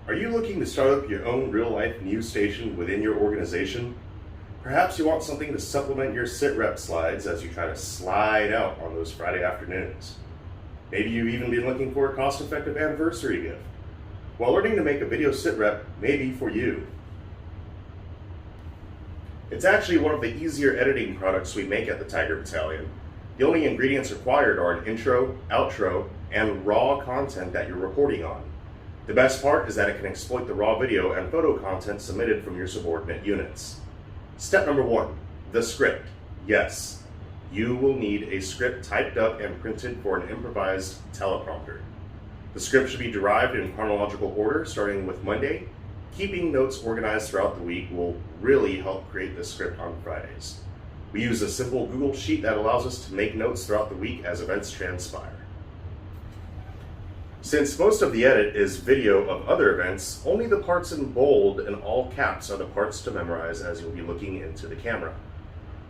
Are you looking to start up your own real-life news station within your organization? Perhaps you want something to supplement your SITREP slides as you try to slide out on those Friday afternoons. Maybe you've even been looking for a cost-effective anniversary gift. Well, learning to make a video SITREP may be for you. It's actually one of the easier editing products we make at the Tiger Battalion. The only ingredients required are an intro, outro, and raw content that you're reporting on. The best part is that it can exploit the raw video and photo content submitted from your subordinate units. Step number 1, the script. Yes, you will need a script typed up and printed for an improvised teleprompter. The script should be derived in chronological order, starting with Monday. Keeping notes organized throughout the week will really help create this script on Fridays. We use a simple Google Sheet that allows us to make notes throughout the week as events transpire. Since most of the edit is video of other events, only the parts in bold and all caps are the parts to memorize as you'll be looking into the camera.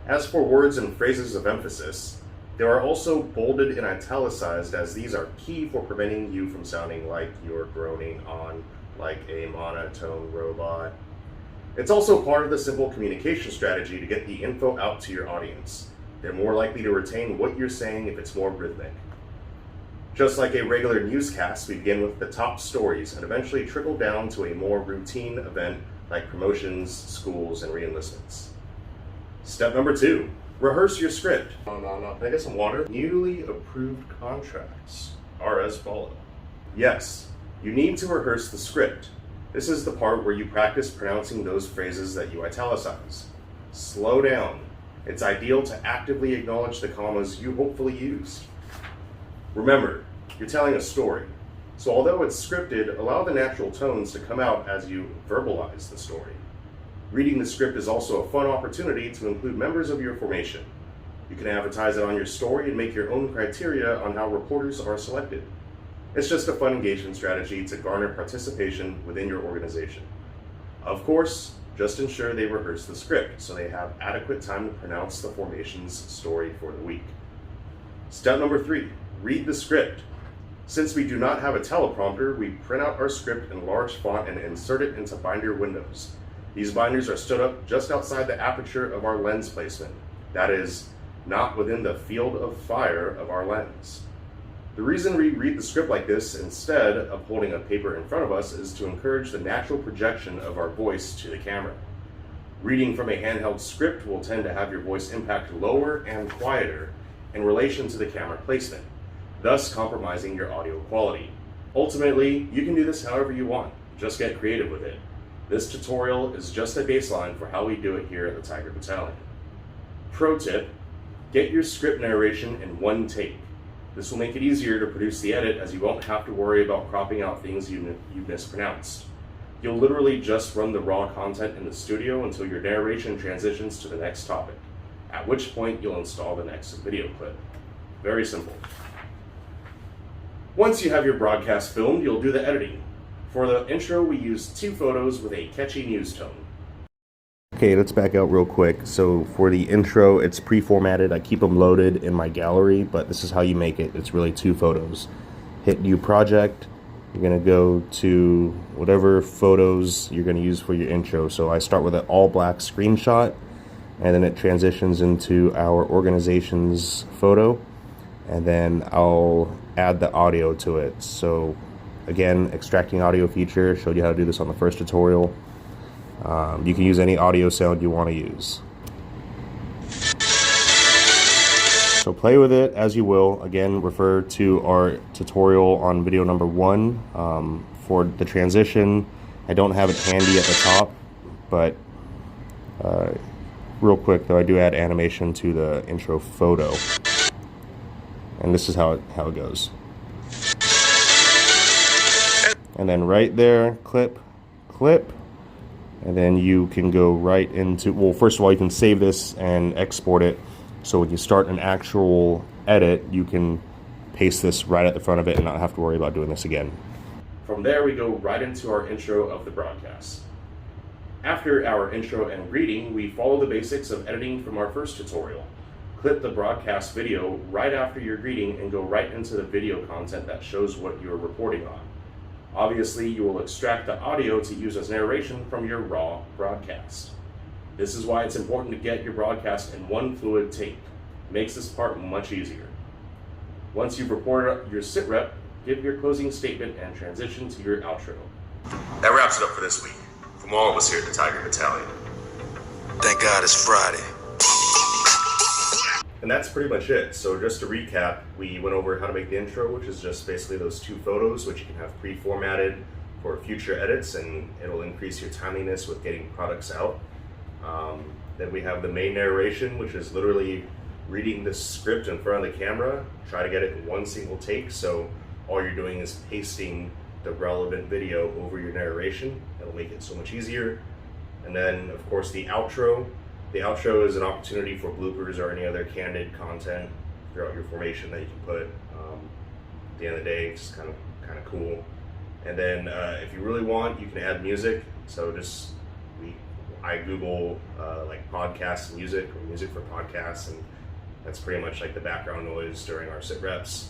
As for words and phrases of emphasis, they are also bolded and italicized, as these are key for preventing you from sounding like you're groaning on like a monotone robot. It's also part of the simple communication strategy to get the info out to your audience. They're more likely to retain what you're saying if it's more rhythmic. Just like a regular newscast, we begin with the top stories and eventually trickle down to a more routine event like promotions, schools, and reenlistments. Step number 2, rehearse your script. Can I get some water? Newly approved contracts are as follows. Yes, you need to rehearse the script. This is the part where you practice pronouncing those phrases that you italicize. Slow down. It's ideal to actively acknowledge the commas you hopefully used. Remember, you're telling a story, so although it's scripted, allow the natural tones to come out as you verbalize the story. Reading the script is also a fun opportunity to include members of your formation. You can advertise it on your story and make your own criteria on how reporters are selected. It's just a fun engagement strategy to garner participation within your organization. Of course, just ensure they rehearse the script so they have adequate time to pronounce the formation's story for the week. Step number 3, read the script. Since we do not have a teleprompter, we print out our script in large font and insert it into binder windows. These binders are stood up just outside the aperture of our lens placement. That is, not within the field of fire of our lens. The reason we read the script like this instead of holding a paper in front of us is to encourage the natural projection of our voice to the camera. Reading from a handheld script will tend to have your voice impact lower and quieter in relation to the camera placement, thus compromising your audio quality. Ultimately, you can do this however you want. Just get creative with it. This tutorial is just a baseline for how we do it here at the Tiger Battalion. Pro tip, get your script narration in one take. This will make it easier to produce the edit, as you won't have to worry about cropping out things you mispronounced. You'll literally just run the raw content in the studio until your narration transitions to the next topic, at which point you'll install the next video clip. Very simple. Once you have your broadcast filmed, you'll do the editing. For the intro, we use 2 photos with a catchy news tone. Okay, let's back out real quick. So for the intro, it's pre-formatted. I keep them loaded in my gallery, but this is how you make it. It's really 2 photos. Hit New Project. You're gonna go to whatever photos you're gonna use for your intro. So I start with an all black screenshot, and then it transitions into our organization's photo, and then I'll add the audio to it. So again, extracting audio feature, showed you how to do this on the first tutorial. You can use any audio sound you want to use. So play with it as you will. Again, refer to our tutorial on video number 1. For the transition, I don't have it handy at the top, but real quick though, I do add animation to the intro photo. And this is how it goes. And then right there, clip, and then you can go right into, well, first of all, you can save this and export it, so when you start an actual edit, you can paste this right at the front of it and not have to worry about doing this again. From there, we go right into our intro of the broadcast. After our intro and greeting, we follow the basics of editing from our first tutorial. Clip the broadcast video right after your greeting and go right into the video content that shows what you're reporting on. Obviously, you will extract the audio to use as narration from your raw broadcast. This is why it's important to get your broadcast in one fluid tape. It makes this part much easier. Once you've recorded your SITREP, give your closing statement and transition to your outro. That wraps it up for this week. From all of us here at the Tiger Battalion. Thank God it's Friday. And that's pretty much it. So just to recap, we went over how to make the intro, which is just basically those 2 photos, which you can have pre-formatted for future edits, and it'll increase your timeliness with getting products out. Then we have the main narration, which is literally reading the script in front of the camera. Try to get it in one single take, so all you're doing is pasting the relevant video over your narration. It'll make it so much easier. And then, of course, the outro. The outro is an opportunity for bloopers or any other candid content throughout your formation that you can put. At the end of the day, it's kind of cool. And then, if you really want, you can add music. So I Google like podcast music or music for podcasts, and that's pretty much like the background noise during our SITREPs.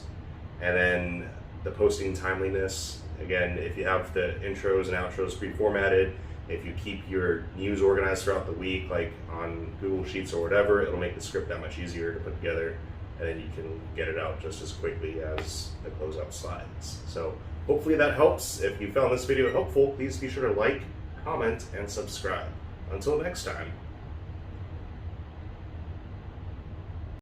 And then the posting timeliness. Again, if you have the intros and outros pre-formatted, if you keep your news organized throughout the week, like on Google Sheets or whatever, it'll make the script that much easier to put together, and then you can get it out just as quickly as the closeout slides. So hopefully that helps. If you found this video helpful, please be sure to like, comment, and subscribe. Until next time.